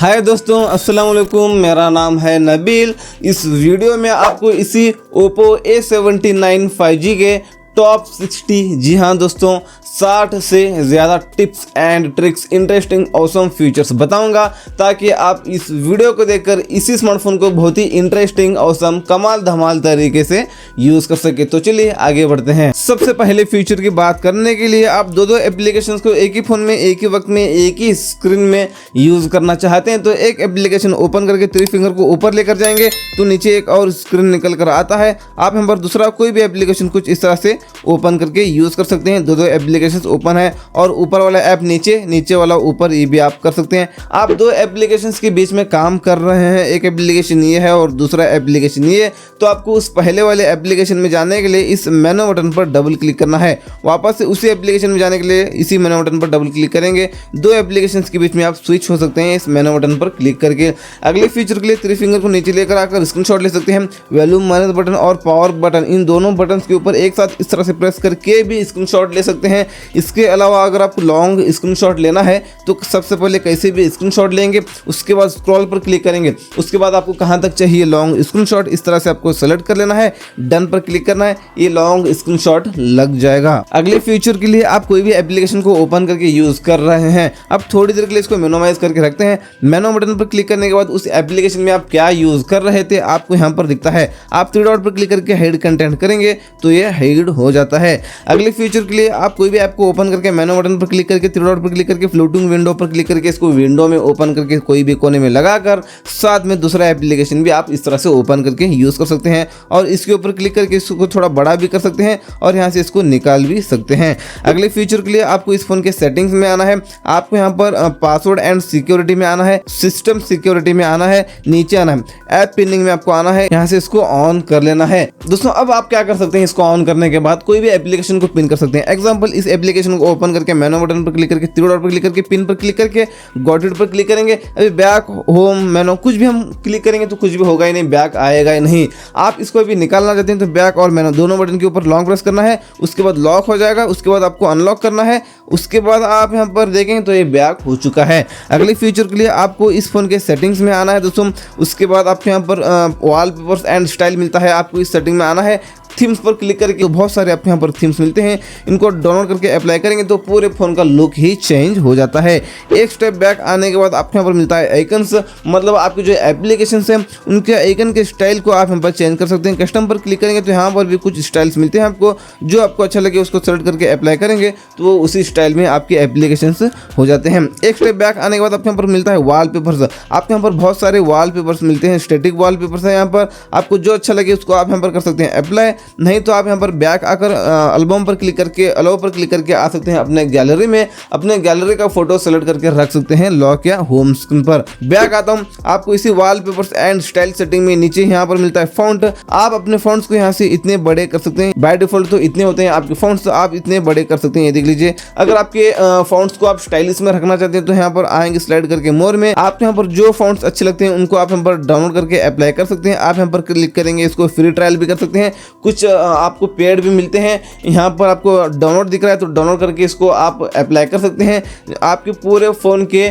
हाय दोस्तों, अस्सलाम वालेकुम। मेरा नाम है नबील। इस वीडियो में आपको इसी Oppo A79 5G के टॉप 60, जी हाँ दोस्तों, 60 से ज़्यादा tips and tricks, interesting awesome features बताऊंगा ताकि आप इस वीडियो को देखकर इसी स्मार्टफोन को बहुत ही इंटरेस्टिंग, ऑसम, कमाल धमाल तरीके से यूज़ कर सके। तो चलिए आगे बढ़ते हैं। सबसे पहले फीचर की बात करने के लिए आप दो एप्लीकेशंस को एक ही फ़ोन में, एक ही वक्त में, एक ही स्क्रीन में यूज़ करना चाहते हैं तो एक एप्लीकेशन ओपन करके 3 फिंगर को ऊपर लेकर जाएंगे तो नीचे एक और स्क्रीन निकल कर आता है। आप यहाँ पर दूसरा कोई भी एप्लीकेशन कुछ इस तरह से ओपन करके यूज़ कर सकते हैं। दो एप्लीकेशंस ओपन है और ऊपर वाला ऐप नीचे, नीचे वाला ऊपर, ये भी आप कर सकते हैं। आप दो एप्लीकेशंस के बीच में काम कर रहे हैं, एक एप्लीकेशन ये है और दूसरा एप्लीकेशन ये है, तो आपको उस पहले वाले एप्लीकेशन में जाने के लिए इस मेनू बटन पर डबल क्लिक करना है। वापस से उसी एप्लीकेशन में जाने के लिए इसी मेनू बटन पर डबल क्लिक करेंगे। दो एप्लीकेशंस के बीच में आप स्विच हो सकते हैं इस मेनू बटन पर क्लिक करके। अगले फीचर के लिए 3 फिंगर को नीचे लेकर आकर स्क्रीनशॉट ले सकते हैं। वॉल्यूम माइनस बटन और पावर बटन, इन दोनों बटन के ऊपर एक साथ इस तरह से प्रेस करके भी स्क्रीनशॉट ले सकते हैं। इसके अलावा अगर आपको लॉन्ग स्क्रीनशॉट लेना है तो सबसे पहले कैसे भी स्क्रीनशॉट लेंगे, उसके बाद स्क्रॉल पर क्लिक करेंगे, उसके बाद आपको कहां तक चाहिए लॉन्ग स्क्रीनशॉट, इस तरह से आपको सेलेक्ट कर लेना है, डन पर क्लिक करना है, ये लॉन्ग स्क्रीनशॉट लग जाएगा। अगले फीचर के लिए आप कोई भी एप्लीकेशन को ओपन करके यूज कर रहे हैं, अब थोड़ी देर के लिए इसको मिनिमाइज करके रखते हैं। मेनू बटन पर क्लिक करने के बाद उस एप्लीकेशन में आप क्या यूज कर रहे थे आपको यहाँ पर दिखता है। आप 3 डॉट पर क्लिक करके हाइड कंटेंट करेंगे तो ये हाइड हो जाता है। अगले फीचर के लिए आप कोई भी ऐप को ओपन करके मेनू बटन पर क्लिक करके 3 डॉट पर क्लिक करके फ्लोटिंग विंडो पर क्लिक करके इसको विंडो में ओपन करके कोई भी कोने में लगाकर साथ में दूसरा एप्लीकेशन भी आप इस तरह से ओपन करके यूज कर सकते हैं और इसके ऊपर क्लिक करके इसको थोड़ा बड़ा भी कर सकते हैं और यहाँ से इसको निकाल भी सकते हैं। अगले फीचर के लिए आपको इस फोन के सेटिंग्स में आना है। आपको यहाँ पर पासवर्ड एंड सिक्योरिटी में आना है, सिस्टम सिक्योरिटी में आना है, नीचे आना है, ऐप पिनिंग में आपको आना है, यहाँ से इसको ऑन कर लेना है। दोस्तों अब आप क्या कर सकते हैं, इसको ऑन करने के बाद कोई भी एप्लीकेशन को पिन कर सकते हैं। एग्जांपल, इस एप्लीकेशन को ओपन करके मेनू बटन पर क्लिक करके 3 डॉट पर क्लिक करके पिन पर क्लिक करके गॉट इट पर क्लिक करेंगे। अभी बैक, होम, मेनू कुछ भी हम क्लिक करेंगे तो कुछ भी होगा ही नहीं, बैक आएगा ही नहीं। आप इसको अभी निकालना चाहते हैं तो बैक और मेनू दोनों बटन के ऊपर लॉन्ग प्रेस करना है, उसके बाद लॉक हो जाएगा, उसके बाद आपको अनलॉक करना है, उसके बाद आप यहाँ पर देखेंगे तो ये बैक हो चुका है। अगले फीचर के लिए आपको इस फोन के सेटिंग्स में आना है दोस्तों। उसके बाद आपको यहाँ पर वॉलपेपर्स एंड स्टाइल मिलता है, आपको इस सेटिंग में आना है। थीम्स पर क्लिक करके बहुत सारे आपको यहाँ पर थीम्स मिलते हैं, इनको डाउनलोड करके अप्लाई करेंगे तो पूरे फ़ोन का लुक ही चेंज हो जाता है। एक स्टेप बैक आने के बाद आपको यहाँ पर मिलता है आइकन्स, मतलब आपके जो एप्लीकेशंस हैं उनके आइकन के स्टाइल को आप यहाँ पर चेंज कर सकते हैं। कस्टम पर क्लिक करेंगे तो यहाँ पर भी कुछ स्टाइल्स मिलते हैं आपको, जो आपको अच्छा लगे उसको सेलेक्ट करके अप्लाई करेंगे तो वो उसी स्टाइल में आपके एप्लीकेशंस हो जाते हैं। एक स्टेप बैक आने के बाद आपको यहाँ पर मिलता है वॉलपेपर्स। आपके यहाँ पर बहुत सारे वॉलपेपर्स मिलते हैं, स्टैटिक वॉलपेपर्स है, यहाँ पर आपको जो अच्छा लगे उसको आप यहाँ पर कर सकते हैं अप्लाई। नहीं तो आप यहाँ पर बैक आकर एल्बम पर क्लिक करके, अलाउ पर क्लिक करके आ सकते हैं अपने गैलरी में, अपने गैलरी का फोटो सेलेक्ट करके रख सकते हैं लॉक या होम स्क्रीन पर। बैक आता हूँ, आपको इसी वॉलपेपर्स एंड स्टाइल सेटिंग में नीचे यहाँ पर मिलता है फॉन्ट। आप अपने फॉन्ट्स को यहाँ से इतने बड़े कर सकते हैं, बाय डिफॉल्ट तो इतने होते हैं आपके फॉन्ट्स, आप इतने बड़े कर सकते हैं। ये देख लीजिए, अगर आपके फॉन्ट्स को आप स्टाइलिश में रखना चाहते हैं तो यहाँ पर आएंगे स्लाइड करके मोर में, आपको यहाँ पर जो फॉन्ट्स अच्छे लगते हैं उनको आप यहाँ पर डाउनलोड करके अप्लाई कर सकते हैं। आप यहाँ पर क्लिक करेंगे, इसको फ्री ट्रायल भी कर सकते हैं, कुछ आपको पेड भी मिलते हैं। यहाँ पर आपको डाउनलोड दिख रहा है तो डाउनलोड करके इसको आप अप्लाई कर सकते हैं। आपके पूरे फ़ोन के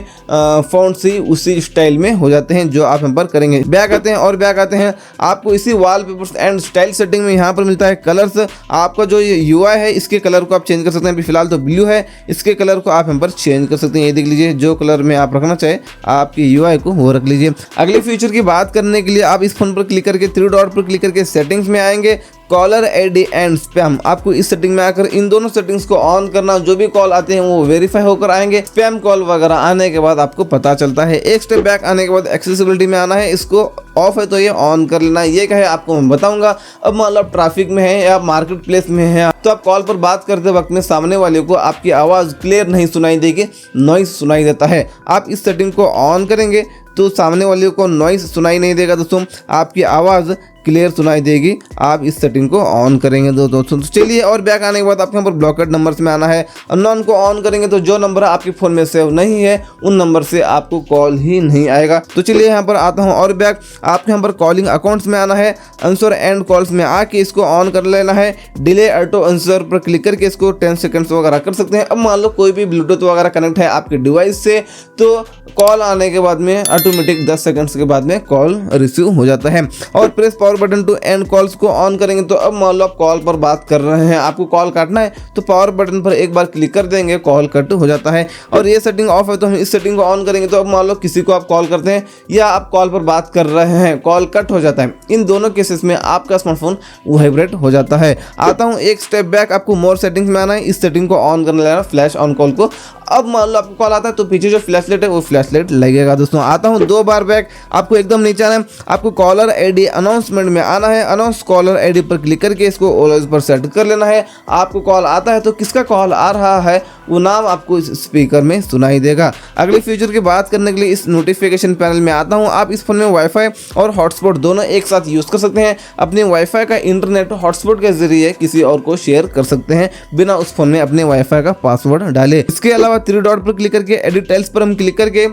फॉन्ट्स ही उसी स्टाइल में हो जाते हैं जो आप यहाँ पर करेंगे। बैक आते हैं और बैक आते हैं, आपको इसी वॉलपेपर्स एंड स्टाइल सेटिंग में यहाँ पर मिलता है कलर्स। आपका जो ये यूआई है इसके कलर को आप चेंज कर सकते हैं। अभी फिलहाल तो ब्लू है, इसके कलर को आप यहाँ पर चेंज कर सकते हैं। ये देख लीजिए, जो कलर में आप रखना चाहे आपके यूआई को वो रख लीजिए। अगले फीचर की बात करने के लिए आप इस फोन पर क्लिक करके 3 डॉट पर क्लिक करके सेटिंग्स में आएंगे। कॉलर आईडी एंड स्पैम, आपको इस सेटिंग में आकर इन दोनों सेटिंग्स को ऑन करना, जो भी कॉल आते हैं वो वेरीफाई होकर आएंगे। स्पैम कॉल वगैरह आने के बाद आपको पता चलता है। एक स्टेप बैक आने के बाद एक्सेसिबिलिटी में आना है, इसको ऑफ है तो ये ऑन कर लेना है। ये क्या है आपको मैं बताऊंगा। अब मतलब ट्रैफिक में है या मार्केट प्लेस में है तो आप कॉल पर बात करते वक्त में सामने वाले को आपकी आवाज़ क्लियर नहीं सुनाई देगी, नॉइज सुनाई देता है। आप इस सेटिंग को ऑन करेंगे तो सामने वाले को नॉइस सुनाई नहीं देगा दोस्तों, आपकी आवाज़ क्लियर सुनाई देगी। आप इस सेटिंग को ऑन करेंगे दोस्तों। तो चलिए, और बैक आने के बाद आपके यहाँ पर ब्लॉकेड नंबर्स में आना है। अननोन को ऑन करेंगे तो जो नंबर आपके फ़ोन में सेव नहीं है उन नंबर से आपको कॉल ही नहीं आएगा। तो चलिए यहाँ पर आता हूँ, और बैक आपके यहाँ पर कॉलिंग अकाउंट्स में आना है। आंसर एंड कॉल्स में आके इसको ऑन कर लेना है। डिले ऑटो आंसर पर क्लिक करके इसको 10 सेकंड्स वगैरह कर सकते हैं। अब मान लो कोई भी ब्लूटूथ वगैरह कनेक्ट है आपके डिवाइस से, तो कॉल आने के बाद में ऑटोमेटिक 10 सेकंड्स के बाद में कॉल रिसीव हो जाता है। और press power button to end calls को ऑन करेंगे तो अब मान लो आप कॉल पर बात कर रहे हैं, आपको कॉल काटना है तो पावर बटन पर एक बार क्लिक कर देंगे, कॉल कट हो जाता है। और ये सेटिंग ऑफ है तो हम इस सेटिंग को ऑन करेंगे तो अब मान लो किसी को आप कॉल करते हैं या आप कॉल पर बात कर रहे हैं, कॉल कट हो जाता है। इन दोनों केसेस में आपका स्मार्टफोन वाइब्रेट हो जाता है। आता हूँ एक स्टेप बैक, आपको मोर सेटिंग्स में आना है। इस सेटिंग को ऑन करने लेना, फ्लैश ऑन कॉल को। अब मान लो आपको कॉल आता है तो पीछे जो फ्लैश लाइट है वो फ्लैश लाइट लगेगा दोस्तों। आता हूँ 2 बार बैक, आपको एकदम नीचे आना है, आपको कॉलर आईडी अनाउंसमेंट में आना है। अनाउंस कॉलर आईडी पर क्लिक करके इसको ऑलवेज पर सेट कर लेना है। आपको कॉल आता है तो किसका कॉल आ रहा है वो नाम आपको इस स्पीकर में सुनाई देगा। अगले फीचर की बात करने के लिए इस नोटिफिकेशन पैनल में आता हूँ। आप इस फोन में वाईफाई और हॉटस्पॉट दोनों एक साथ यूज़ कर सकते हैं। अपने वाईफाई का इंटरनेट हॉटस्पॉट के जरिए किसी और को शेयर कर सकते हैं बिना उस फोन में अपने वाईफाई का पासवर्ड डाले। इसके अलावा 3 डॉट पर क्लिक करके एडिट टाइल्स पर हम क्लिक करके,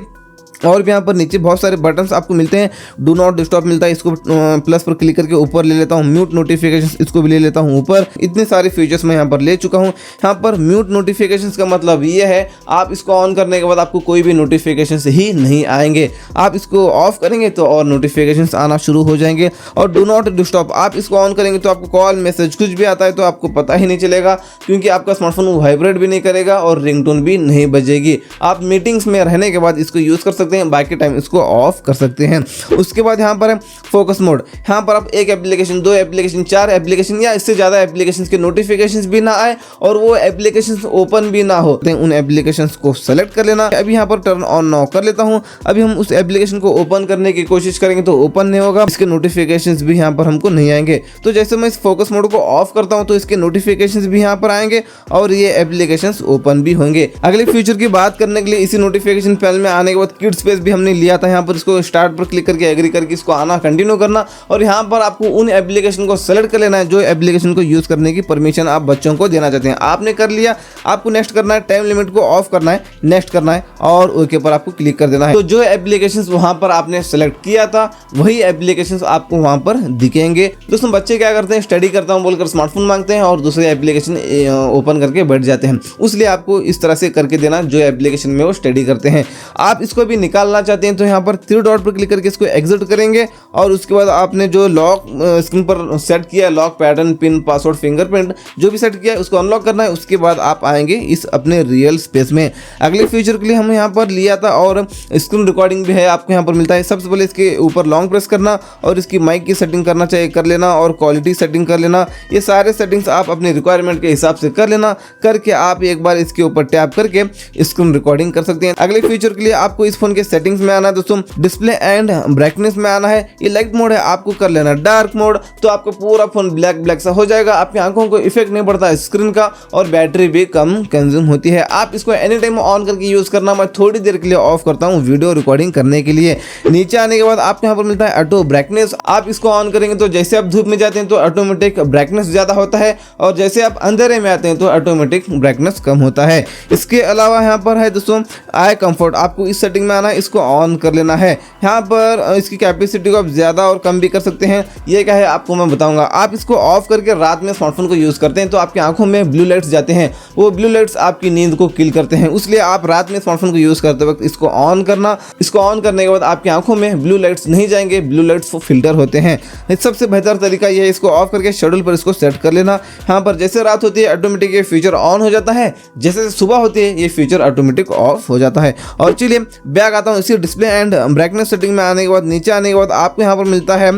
और भी यहाँ पर नीचे बहुत सारे बटन्स आपको मिलते हैं। डू नॉट डिस्टर्ब मिलता है, इसको प्लस पर क्लिक करके ऊपर ले लेता हूँ। म्यूट नोटिफिकेशंस, इसको भी ले लेता हूँ ऊपर। इतने सारे फीचर्स मैं यहाँ पर ले चुका हूँ। यहाँ पर म्यूट नोटिफिकेशंस का मतलब ये है आप इसको ऑन करने के बाद आपको कोई भी नोटिफिकेशंस ही नहीं आएंगे। आप इसको ऑफ करेंगे तो और नोटिफिकेशंस आना शुरू हो जाएंगे। और डू नॉट डिस्टर्ब आप इसको ऑन करेंगे तो आपको कॉल मैसेज कुछ भी आता है तो आपको पता ही नहीं चलेगा, क्योंकि आपका स्मार्टफोन वाइब्रेट भी नहीं करेगा और रिंगटोन भी नहीं बजेगी। आप मीटिंग्स में रहने के बाद इसको यूज़ कर सकते हैं, बाकी टाइम इसको ऑफ कर सकते हैं। उसके बाद यहाँ पर है फोकस मोड। यहाँ पर आप 1 एप्लीकेशन, 2 एप्लीकेशन, 4 एप्लीकेशन या इससे ज़्यादा एप्लीकेशंस के नोटिफिकेशंस भी ना आए और वो एप्लीकेशंस ओपन भी ना हो, उन एप्लीकेशंस को सेलेक्ट कर लेना। अभी यहाँ पर टर्न ऑन नाउ कर लेता हूँ। अभी हम उस एप्लीकेशन को ओपन करने की कोशिश करेंगे तो ओपन नहीं होगा, इसके नोटिफिकेशंस भी यहाँ पर हमको नहीं आएंगे। तो जैसे मैं इस फोकस मोड को ऑफ करता हूँ तो इसके नोटिफिकेशंस भी यहाँ पर आएंगे और ये एप्लीकेशंस ओपन भी होंगे। अगले फीचर की बात करने के लिए इसी नोटिफिकेशन पैनल में आने के बाद किड स्पेस भी हमने लिया था। यहाँ पर इसको स्टार्ट पर क्लिक करके एग्री करके इसको आना कंटिन्यू करना, और यहाँ पर आपको उन एप्लीकेशन को सेलेक्ट कर लेना है जो एप्लीकेशन को यूज करने की परमिशन आप बच्चों को देना चाहते हैं। आपने कर लिया, आपको नेक्स्ट करना है, टाइम लिमिट को ऑफ करना है, नेक्स्ट करना है और ओके पर आपको क्लिक कर देना है। तो जो एप्लीकेशंस वहां पर आपने सेलेक्ट किया था वही एप्लीकेशंस आपको वहां पर दिखेंगे। दोस्तों बच्चे क्या करते हैं, स्टडी करता हूं बोलकर स्मार्टफोन मांगते हैं और दूसरे एप्लीकेशन ओपन करके बैठ जाते हैं। इसलिए आपको इस तरह से करके देना जो एप्लीकेशन में वो स्टडी करते हैं। आप इसको भी निकालना चाहते हैं तो यहाँ पर 3 डॉट पर क्लिक करके इसको एग्जिट करेंगे और उसके बाद आपने जो लॉक स्क्रीन पर सेट किया, lock pattern, pin, password, fingerprint जो भी सेट किया है उसको अनलॉक करना है। उसके बाद आप आएंगे इस अपने रियल स्पेस में। अगले फीचर के लिए हम यहाँ पर लिया था और स्क्रीन रिकॉर्डिंग भी है, आपको यहाँ पर मिलता है। सबसे पहले इसके ऊपर लॉन्ग प्रेस करना और इसकी माइक की सेटिंग करना चाहिए कर लेना और क्वालिटी सेटिंग कर लेना। ये सारे सेटिंग्स आप अपनी रिक्वायरमेंट के हिसाब से कर लेना। करके आप एक बार इसके ऊपर टैप करके स्क्रीन रिकॉर्डिंग कर सकते हैं। अगले फीचर के लिए आपको इस फोन के सेटिंग्स में आना है दोस्तों, डिस्प्ले एंड ब्राइटनेस में आना है। ये लाइट मोड है, आपको कर लेना डार्क मोड, तो आपका पूरा फोन ब्लैक सा हो जाएगा। आपकी आंखों को इफेक्ट नहीं पड़ता स्क्रीन का और बैटरी भी कम कंज्यूम होती है। आप इसको एनी टाइम ऑन करके यूज करना। मैं थोड़ी देर के लिए ऑफ करता हूँ वीडियो रिकॉर्डिंग करने के लिए। नीचे आने के बाद आपको यहाँ पर मिलता है ऑटो ब्राइटनेस। आप इसको ऑन करेंगे तो जैसे आप धूप में जाते हैं तो ऑटोमेटिक ब्राइटनेस ज्यादा होता है और जैसे आप अंधेरे में आते हैं तो ऑटोमेटिक ब्राइटनेस कम होता है। इसके अलावा यहाँ पर है दोस्तों आई कंफर्ट, आपको इस सेटिंग में आना है, इसको ऑन कर लेना है। यहाँ पर इसकी कैपेसिटी को आप ज़्यादा और कम भी कर सकते हैं। ये क्या है आपको मैं बताऊंगा। आप इसको ऑफ करके रात में स्मार्टफोन को यूज़ करते हैं तो आपकी आंखों में ब्लू लाइट्स जाते हैं, वो ब्लू लाइट्स आपकी नींद को किल करते हैं। इसलिए आप रात में स्मार्टफोन को यूज़ करते वक्त इसको ऑन करना। इसको ऑन करने के बाद आपकी आंखों में ब्लू लाइट्स नहीं जाएंगे, ब्लू लाइट्स वो फिल्टर होते हैं। सबसे बेहतर तरीका यह है इसको ऑफ करके शेड्यूल पर इसको सेट कर लेना। यहाँ पर जैसे रात होती है ऑटोमेटिक ये फीचर ऑन हो जाता है, जैसे सुबह होती है ये फीचर ऑटोमेटिक ऑफ हो जाता है। और चलिए बैक आता हूँ इसी डिस्प्ले एंड ब्राइटनेस सेटिंग में आने के बाद नीचे आने के बाद आपको यहाँ पर मिलता है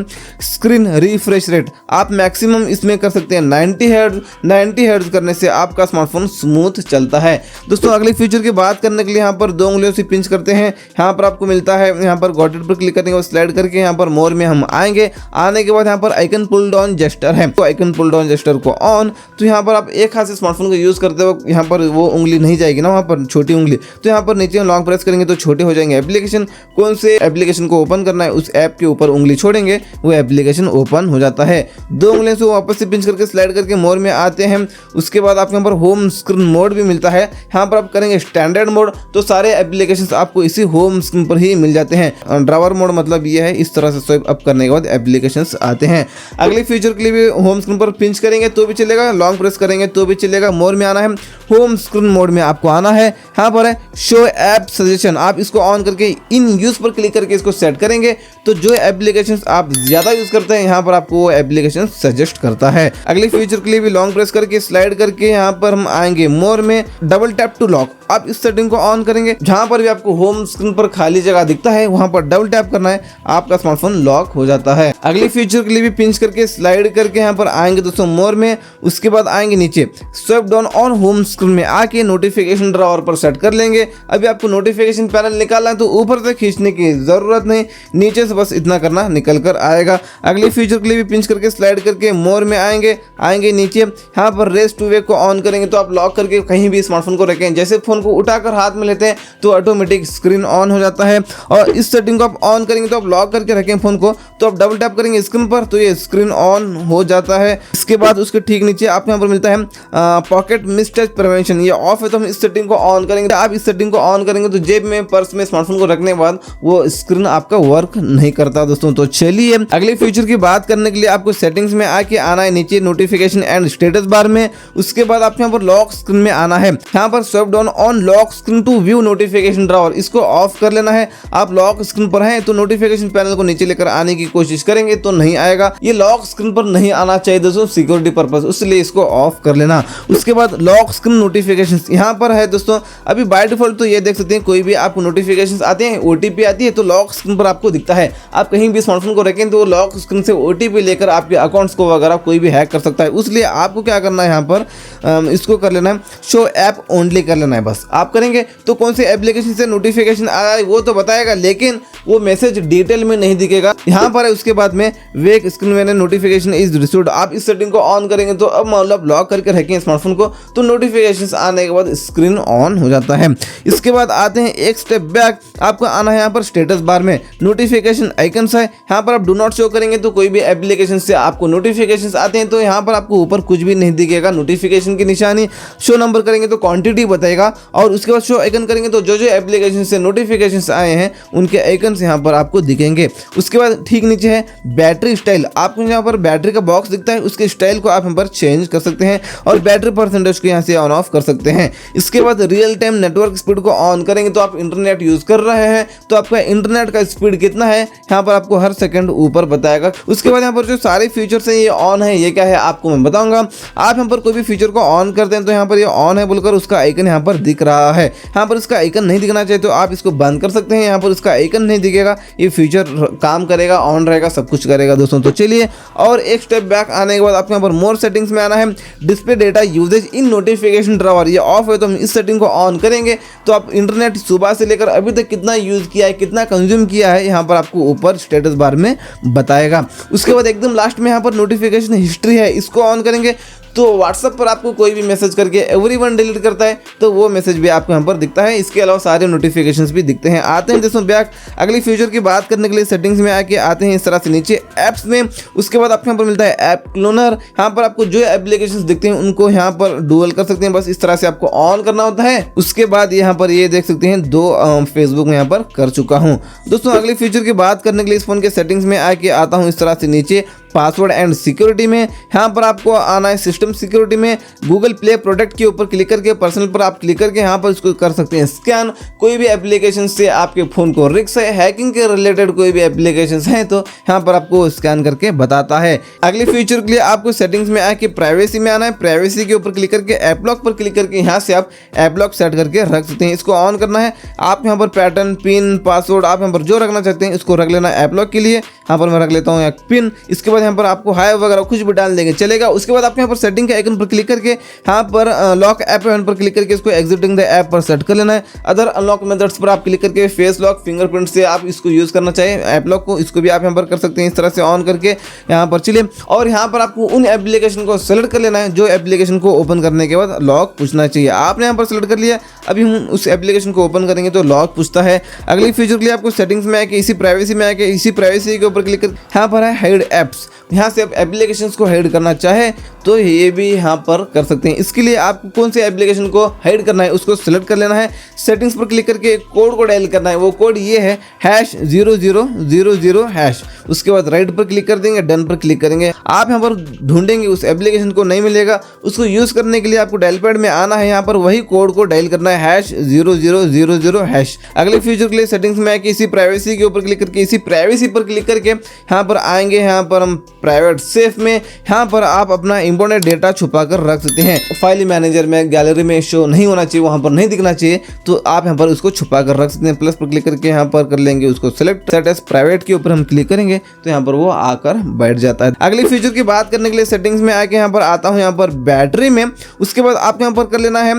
स्क्रीन रिफ्रेश रेट। आप मैक्सिमम इसमें कर सकते हैं 90 हर्ट्ज। 90 हर्ट्ज करने से आपका स्मार्टफोन स्मूथ चलता है। दोस्तों अगले फीचर की बात करने के लिए यहाँ पर 2 उंगलियों से पिंच करते हैं। यहाँ पर आपको मिलता है, यहाँ पर गॉट इट पर क्लिक करने के बाद स्लाइड करके यहाँ पर मोर में हम आएंगे। आने के बाद यहाँ पर आइकन पुल डाउन जेस्टर है, तो आइकन पुल डाउन जेस्टर को ऑन, तो यहाँ पर आप एक हाथ से स्मार्टफोन को यूज करते वक्त यहाँ पर वो उंगली नहीं जाएगी ना, वहाँ पर छोटी उंगली, तो यहाँ पर नीचे लॉन्ग प्रेस करेंगे तो छोटे हो जाएंगे। करेंगे एप्लीकेशन, कौन से एप्लीकेशन को ओपन करना है उस ऐप के ऊपर उंगली छोड़ेंगे, वो एप्लीकेशन ओपन हो जाता है। 2 उंगलियों से वापस से पिंच करके स्लाइड करके मोर में आते हैं। उसके बाद आपको यहाँ पर होम स्क्रीन मोड भी मिलता है। यहाँ पर आप करेंगे स्टैंडर्ड मोड, तो सारे एप्लीकेशंस आपको इसी होम स्क्रीन पर ही मिल जाते हैं। ड्रावर मोड मतलब ये है, इस तरह से स्वाइप अप करने के बाद एप्लीकेशंस आते हैं। अगले फीचर के लिए भी होम स्क्रीन पर पिंच करेंगे तो भी चलेगा, लॉन्ग प्रेस करेंगे तो भी चलेगा। मोर में आना है, होम स्क्रीन मोड में आपको आना है। यहाँ पर है शो ऐप सजेशन, आप इसको ऑन करके इन यूज पर क्लिक करके इसको सेट करेंगे तो जो एप्लीकेशंस आप ज्यादा यूज करते हैं यहाँ पर आपको वो एप्लीकेशन सजेस्ट करता है। अगले फीचर के लिए भी लॉन्ग प्रेस करके स्लाइड करके यहाँ पर हम आएंगे मोर में, डबल टैप टू लॉक, आप इस सेटिंग को ऑन करेंगे। जहां पर भी आपको होम स्क्रीन पर खाली जगह दिखता है वहां पर डबल टैप करना है, आपका स्मार्टफोन लॉक हो जाता है। अगले फीचर के लिए भी पिंच करके स्लाइड करके यहाँ पर आएंगे दोस्तों मोर में। उसके बाद आएंगे नीचे, swipe down on home screen में आके नोटिफिकेशन ड्रॉअर पर सेट कर लेंगे। अभी आपको नोटिफिकेशन पैनल निकालना है तो ऊपर से खींचने की जरूरत नहीं, नीचे से बस इतना करना, निकल कर आएगा। अगले फीचर के लिए भी पिंच करके स्लाइड करके मोर में आएंगे नीचे, यहाँ पर रेस टू वेक को ऑन करेंगे तो आप लॉक करके कहीं भी स्मार्टफोन को रखें, जैसे फोन को उठाकर हाथ में लेते हैं तो ऑटोमेटिक स्क्रीन ऑन हो जाता है। और इस सेटिंग को आप ऑन करेंगे तो आप लॉक करके रखें फोन को, तो आप डबल टैप करेंगे स्क्रीन पर तो ये स्क्रीन ऑन हो जाता है। इसके बाद उसके ठीक नीचे आपको यहाँ पर मिलता है पॉकेट मिस टच प्रिवेंशन, ये ऑफ है तो हम इस सेटिंग को ऑन करेंगे। आप इस सेटिंग को ऑन करेंगे तो जेब में, पर्स में स्मार्टफोन को रखने के बाद वो स्क्रीन आपका वर्क नहीं करता दोस्तों। तो चलिए अगले फीचर की बात करने के लिए आपको सेटिंग्स में आके आना है नीचे नोटिफिकेशन एंड स्टेटस बार में। उसके बाद आपको यहाँ पर लॉक स्क्रीन में आना है, यहाँ पर swipe down on lock screen to view notification drawer, इसको ऑफ कर लेना है। आप लॉक स्क्रीन पर हैं तो नोटिफिकेशन पैनल को नीचे लेकर आने की कोशिश करेंगे तो नहीं आएगा, ये लॉक स्क्रीन पर नहीं आना चाहिए दोस्तों सिक्योरिटी पर्पस, इसलिए इसको ऑफ कर लेना। उसके बाद लॉक स्क्रीन नोटिफिकेशन यहाँ पर है दोस्तों, अभी बाय डिफॉल्ट तो ये देख सकते हैं कोई भी आपको नोटिफिकेशन आते हैं, ओटीपी आती है तो लॉक स्क्रीन पर आपको दिखता है। आप कहीं भी स्मार्टफोन को रखें तो लॉक स्क्रीन से ओटीपी लेकर आपके अकाउंट्स को वगैरह कोई भी हैक कर सकता है, इसलिए आपको क्या करना है यहाँ पर इसको कर लेना है, शो ऐप ओनली कर लेना है। बस आप करेंगे तो कौन से एप्लीकेशन से नोटिफिकेशन आ रहा है वो तो बताएगा, लेकिन वो मैसेज डिटेल में नहीं दिखेगा। यहाँ पर है उसके बाद में वेक स्क्रीन में नोटिफिकेशन इज रिसीव्ड, आप इस सेटिंग को ऑन करेंगे तो अब मतलब लॉक करके रखें स्मार्टफोन को तो नोटिफिकेशन आने के बाद स्क्रीन ऑन हो जाता है। इसके बाद आते हैं एक स्टेप बैक, आपको आना है यहाँ पर स्टेटस बार में, नोटिफिकेशन आइकन्स है, यहाँ पर आप डू नॉट शो करेंगे तो कोई भी एप्लीकेशन से आपको नोटिफिकेशन आते हैं तो यहाँ पर आपको ऊपर कुछ भी नहीं दिखेगा नोटिफिकेशन की निशानी। शो नंबर करेंगे तो क्वांटिटी बताएगा, और उसके बाद शो आइकन करेंगे तो जो जो एप्लीकेशन से नोटिफिकेशन आए हैं उनके आइकन्स यहाँ पर आपको दिखेंगे। उसके बाद ठीक नीचे है बैटरी स्टाइल, आपको यहाँ पर बैटरी का बॉक्स दिखता है, उसके स्टाइल को आप यहाँ पर चेंज कर सकते हैं और बैटरी परसेंटेज को यहाँ से ऑन ऑफ कर सकते हैं। इसके बाद रियल टाइम नेटवर्क स्पीड को ऑन करेंगे तो आप इंटरनेट यूज कर रहे हैं तो आपका इंटरनेट का स्पीड कितना है यहाँ पर आपको हर सेकंड ऊपर बताएगा। उसके बाद यहाँ पर जो सारे फीचर्स हैं ये ऑन है, ये क्या है आपको मैं बताऊंगा। आप यहाँ पर कोई भी फीचर को ऑन करते हैं तो यहाँ पर ये ऑन है बोलकर उसका आइकन यहाँ पर दिख रहा है, यहाँ पर इसका आइकन नहीं दिखना चाहिए तो आप इसको बंद कर सकते हैं, यहाँ पर इसका आइकन नहीं दिखेगा, ये फीचर काम करेगा, ऑन रहेगा, सब कुछ करेगा दोस्तों। तो चलिए और एक स्टेप बैक आने के बाद आपको यहाँ पर मोर सेटिंग्स में आना है, display data usage in notification drawer, ये ऑफ है तो हम इस सेटिंग को ऑन करेंगे तो आप इंटरनेट सुबह से लेकर अभी तक कितना यूज किया है, कितना कंज्यूम किया है यहाँ पर आपको ऊपर स्टेटस बार में बताएगा। उसके बाद एकदम लास्ट में यहाँ पर नोटिफिकेशन हिस्ट्री है, इसको ऑन करेंगे तो व्हाट्सएप पर आपको कोई भी मैसेज करके एवरीवन डिलीट करता है तो वो मैसेज भी आपको यहाँ पर दिखता है। इसके अलावा सारे नोटिफिकेशंस भी दिखते हैं। आते हैं दोस्तों बैक अगली फीचर की बात करने के लिए सेटिंग्स में आके आते हैं इस तरह से नीचे ऐप्स में। उसके बाद आपको यहाँ पर मिलता है ऐप क्लोनर, यहाँ पर आपको जो एप्लीकेशंस दिखते हैं उनको यहाँ पर डुअल कर सकते हैं, बस इस तरह से आपको ऑन करना होता है। उसके बाद यहाँ पर ये देख सकते हैं 2 फेसबुक में यहाँ पर कर चुका हूँ दोस्तों। अगली फीचर की बात करने के लिए इस फोन के सेटिंग्स में आके आता हूँ इस तरह से नीचे पासवर्ड एंड सिक्योरिटी में। यहाँ पर आपको आना है सिस्टम सिक्योरिटी में, गूगल प्ले प्रोडक्ट के ऊपर क्लिक करके पर्सनल पर आप क्लिक करके यहाँ पर इसको कर सकते हैं स्कैन। कोई भी एप्लीकेशन से आपके फ़ोन को रिस्क है, हैकिंग के रिलेटेड कोई भी एप्लीकेशन है तो यहाँ पर आपको स्कैन करके बताता है। अगले फीचर के लिए आपको सेटिंग्स में आके प्राइवेसी में आना है, प्राइवेसी के ऊपर क्लिक करके ऐप लॉक पर क्लिक करके यहाँ से आप ऐप लॉक सेट करके रख सकते हैं। इसको ऑन करना है, आप यहाँ पर पैटर्न, पिन, पासवर्ड आप यहाँ पर जो रखना चाहते हैं इसको रख लेना ऐप लॉक के लिए। यहाँ पर मैं रख लेता हूँ एक पिन। इसके बाद बाद यहाँ पर आपको हाई वगैरह कुछ भी डाल देंगे चलेगा। उसके बाद आपको यहाँ पर सेटिंग के आइकन पर क्लिक करके यहाँ पर लॉक ऐप पर क्लिक करके इसको एग्जिटिंग द ऐप पर सेट कर लेना है। अदर अनलॉक मेथड्स पर आप क्लिक करके फेस लॉक फिंगरप्रिंट से आप इसको यूज करना चाहिए ऐप लॉक को, इसको भी आप यहाँ पर कर सकते हैं इस तरह से ऑन करके यहाँ पर चलिए। और यहाँ पर आपको उन एप्लीकेशन को सेलेक्ट कर लेना है जो एप्लीकेशन को ओपन करने के बाद लॉक पूछना चाहिए। आपने यहाँ पर सेलेक्ट कर लिया, अभी हम उस एप्लीकेशन को ओपन करेंगे तो लॉक पूछता है। अगली फीचर के लिए आपको सेटिंग्स में आके इसी प्राइवेसी में आके इसी प्राइवेसी के ऊपर क्लिक कर यहाँ पर है हाइड एप्स, यहाँ से आप एप्लीकेशंस को हाइड करना चाहे तो ये भी यहाँ पर कर सकते हैं। इसके लिए आपको कौन से एप्लीकेशन को हाइड करना है उसको सेलेक्ट कर लेना है, सेटिंग्स पर क्लिक करके कोड को डायल करना है, वो कोड ये है #0000#। उसके बाद राइट पर क्लिक कर देंगे, डन पर क्लिक करेंगे। आप यहाँ पर ढूंढेंगे उस एप्लीकेशन को नहीं मिलेगा, उसको यूज़ करने के लिए आपको डायल पैड में आना है, यहाँ पर वही कोड को डायल करना है #0000#। अगले फीचर के लिए सेटिंग्स में आके इसी प्राइवेसी के ऊपर क्लिक करके इसी प्राइवेसी पर क्लिक करके यहाँ पर आएंगे, यहाँ पर हम प्राइवेट सेफ में यहाँ पर आप अपना इंपॉर्टेंट डेटा छुपा कर रख सकते हैं। फाइल मैनेजर में गैलरी में शो नहीं होना चाहिए, वहाँ पर नहीं दिखना चाहिए, तो आप यहाँ पर उसको छुपा कर रख सकते हैं। प्लस पर क्लिक करके यहाँ पर कर लेंगे उसको सेलेक्ट, सेट एज प्राइवेट के ऊपर हम क्लिक करेंगे तो यहाँ पर वो आकर बैठ जाता है। अगली फीचर की बात करने के लिए सेटिंग्स में आके यहाँ पर आता हूँ, यहाँ पर बैटरी में। उसके बाद आप यहाँ पर कर लेना है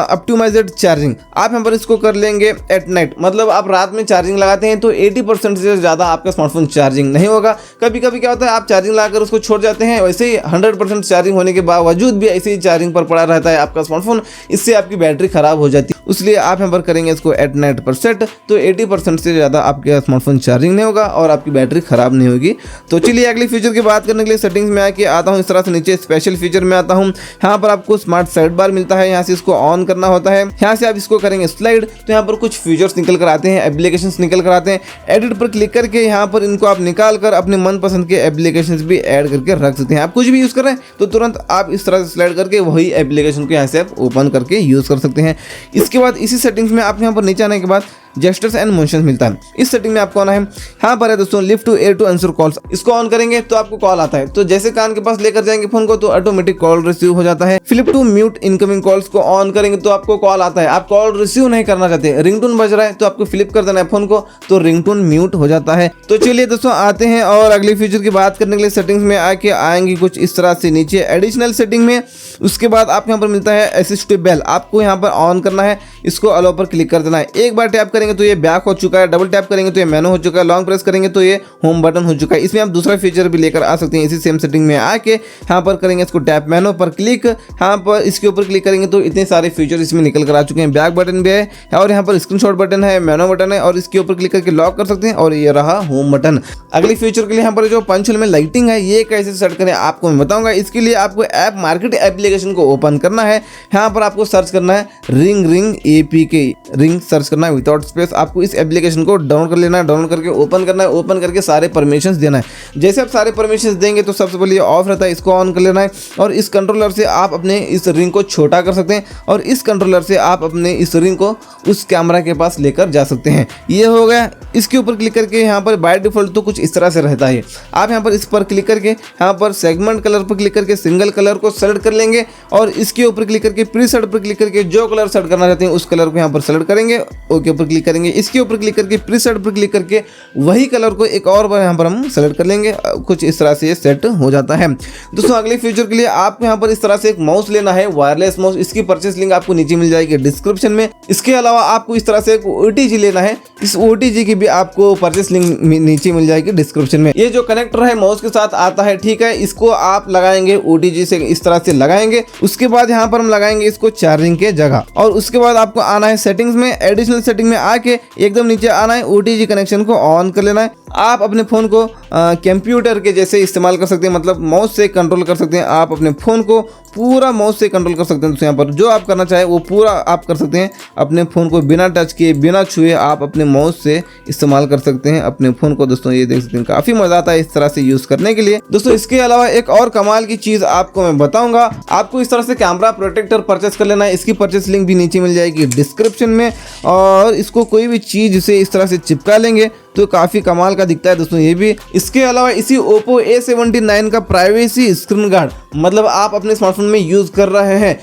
ऑप्टिमाइज्ड चार्जिंग। आप यहाँ पर इसको कर लेंगे एट नाइट, मतलब आप रात में चार्जिंग लगाते हैं तो 80% से ज़्यादा आपका स्मार्टफोन चार्जिंग नहीं होगा। कभी कभी क्या होता है आप चार्जिंग लगाकर उसको छोड़ जाते हैं, वैसे ही 100% चार्जिंग होने के बावजूद भी ऐसे ही चार्जिंग पर पड़ा रहता है आपका स्मार्टफोन, इससे आपकी बैटरी खराब हो जाती है। इसलिए आप यहाँ पर करेंगे इसको एट नाइट पर सेट, तो 80% से ज़्यादा आपका स्मार्टफोन चार्जिंग नहीं होगा और आपकी बैटरी खराब नहीं होगी। तो चलिए अगली फीचर की बात करने के लिए सेटिंग्स में आके आता हूँ, इस तरह से नीचे स्पेशल फीचर में आता हूँ। यहाँ पर आपको स्मार्ट साइड बार मिलता है, यहाँ से इसको ऑन करना होता है। यहाँ से आप इसको करेंगे स्लाइड तो यहाँ पर कुछ फीचर्स निकल कर आते हैं, एप्लीकेशंस निकल कर आते हैं। एडिट पर क्लिक करके यहाँ पर इनको आप निकाल कर अपने मनपसंद के एप्लीकेशंस भी ऐड करके रख सकते हैं। आप कुछ भी यूज़ कर रहे हैं तो तुरंत आप इस तरह से स्लाइड करके वही एप्लीकेशन को यहाँ से आप ओपन करके यूज़ कर सकते हैं। इसके बाद इसी सेटिंग्स में आप यहाँ पर नीचे आने के बाद जेस्टर्स एंड मोशंस मिलता है। इस सेटिंग में आपको आना है, यहाँ पर है दोस्तों lift to ear to answer calls. इसको ऑन करेंगे तो आपको कॉल आता है, तो जैसे कान के पास लेकर जाएंगे फोन को तो ऑटोमेटिक कॉल रिसीव हो जाता है। Flip to mute incoming calls को ऑन करेंगे तो आपको कॉल आता है, आप कॉल रिसीव नहीं करना चाहते, रिंगटोन बज रहा है तो आपको फ्लिप कर देना है फोन को, तो रिंगटोन म्यूट हो जाता है। तो चलिए दोस्तों आते हैं और अगली फीचर की बात करने के लिए सेटिंग्स में आके आएंगे कुछ इस तरह से नीचे एडिशनल सेटिंग में। उसके बाद आप यहाँ पर मिलता है असिस्टिव बेल, आपको यहाँ पर ऑन करना है, इसको अलो पर क्लिक कर देना है। एक बार टैप करेंगे तो ये बैक हो चुका है, डबल टैप करेंगे तो ये मेनू हो चुका है, लॉन्ग प्रेस करेंगे तो ये होम बटन हो चुका है। इसमें आप दूसरा फीचर भी लेकर आ सकते हैं इसी सेम सेटिंग में आके। यहाँ पर करेंगे इसको टैप मेनू पर क्लिक, यहाँ पर इसके ऊपर क्लिक करेंगे तो इतने सारे फीचर इसमें निकल कर आ चुके हैं। बैक बटन भी है और यहाँ पर स्क्रीनशॉट बटन है, मेनू बटन है और इसके ऊपर क्लिक करके लॉक कर सकते हैं और ये रहा होम बटन। अगली फीचर के लिए यहाँ पर जो पंच होल में लाइटिंग है ये कैसे सेट करें आपको मैं बताऊंगा। इसके लिए आपको ऐप मार्केट एप्लीकेशन को ओपन करना है, यहाँ पर आपको सर्च करना है रिंग APK, रिंग सर्च करना है विदाउट स्पेस। आपको इस एप्लीकेशन को डाउनलोड कर लेना है, डाउनलोड करके ओपन करना है, ओपन करके सारे परमिशंस देना है। जैसे आप सारे परमिशंस देंगे तो सबसे पहले ऑफ रहता है, इसको ऑन कर लेना है और इस कंट्रोलर से आप अपने इस रिंग को छोटा कर सकते हैं और इस कंट्रोलर से आप अपने इस रिंग को उस कैमरा के पास लेकर जा सकते हैं। ये हो गया। इसके ऊपर क्लिक करके यहाँ पर बाय डिफॉल्ट तो कुछ इस तरह से रहता है। आप यहाँ पर इस पर क्लिक करके यहाँ पर सेगमेंट कलर पर क्लिक करके सिंगल कलर को सेलेक्ट कर लेंगे और इसके ऊपर क्लिक करके प्रीसेट पर क्लिक करके जो कलर सेट करना चाहते हैं उस कलर को यहाँ पर सेलेक्ट करेंगे, ओके पर क्लिक करेंगे। इसके ऊपर क्लिक करके प्रीसेट पर क्लिक करके वही कलर को एक और बार यहाँ पर हम सेलेक्ट कर लेंगे। कुछ इस तरह से ये सेट हो जाता है। दोस्तों अगले फीचर के लिए आपको यहाँ पर इस तरह से एक माउस लेना है, वायरलेस माउस। इसकी परचेस लिंक आपको नीचे मिल जाएगी डिस्क्रिप्शन में। इसके अलावा आपको इस तरह से एक OTG लेना है, इस OTG की भी आपको परचेस लिंक नीचे मिल जाएगी डिस्क्रिप्शन में। ये जो कनेक्टर है माउस के साथ आता है, ठीक है, इसको आप लगाएंगे OTG से इस तरह से लगाएंगे। उसके बाद यहाँ पर हम लगाएंगे इसको चार्जिंग के जगह और उसके बाद आपको आना है सेटिंग्स में, एडिशनल सेटिंग में आके एकदम नीचे आना है, OTG कनेक्शन को ऑन कर लेना है। आप अपने फ़ोन को कंप्यूटर के जैसे इस्तेमाल कर सकते हैं, मतलब माउस से कंट्रोल कर सकते हैं। आप अपने फ़ोन को पूरा माउस से कंट्रोल कर सकते हैं। तो यहाँ पर जो आप करना चाहे वो पूरा आप कर सकते हैं। अपने फ़ोन को बिना टच किए बिना छुए आप अपने माउस से इस्तेमाल कर सकते हैं अपने फ़ोन को। दोस्तों ये देख सकते हैं, काफ़ी मज़ा आता है इस तरह से यूज़ करने के लिए। दोस्तों इसके अलावा एक और कमाल की चीज़ आपको मैं बताऊँगा। आपको इस तरह से कैमरा प्रोटेक्टर परचेस कर लेना है। इसकी परचेस लिंक भी नीचे मिल जाएगी डिस्क्रिप्शन में और इसको कोई भी चीज़ से इस तरह से चिपका लेंगे तो काफ़ी कमाल का दिखता है दोस्तों ये भी। इसके अलावा इसी Oppo A79 का प्राइवेसी स्क्रीन गार्ड, मतलब आप अपने स्मार्टफोन में यूज़ कर रहे हैं,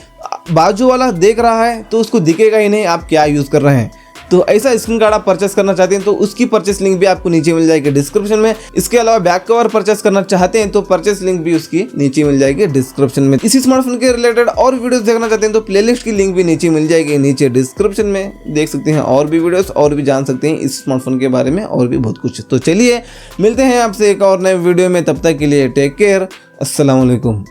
बाजू वाला देख रहा है तो उसको दिखेगा ही नहीं आप क्या यूज़ कर रहे हैं। तो ऐसा स्क्रीन कार्ड आप परचेस करना चाहते हैं तो उसकी परचेस लिंक भी आपको नीचे मिल जाएगी डिस्क्रिप्शन में। इसके अलावा बैक कवर परचेस करना चाहते हैं तो परचेस लिंक भी उसकी नीचे मिल जाएगी डिस्क्रिप्शन में। इसी स्मार्टफोन के रिलेटेड और वीडियोस देखना चाहते हैं तो प्लेलिस्ट की लिंक भी नीचे मिल जाएगी नीचे डिस्क्रिप्शन में, देख सकते हैं और भी वीडियोस और भी जान सकते हैं इस स्मार्टफोन के बारे में और भी बहुत कुछ। तो चलिए मिलते हैं आपसे एक और नए वीडियो में, तब तक के लिए टेक केयर, अस्सलाम वालेकुम।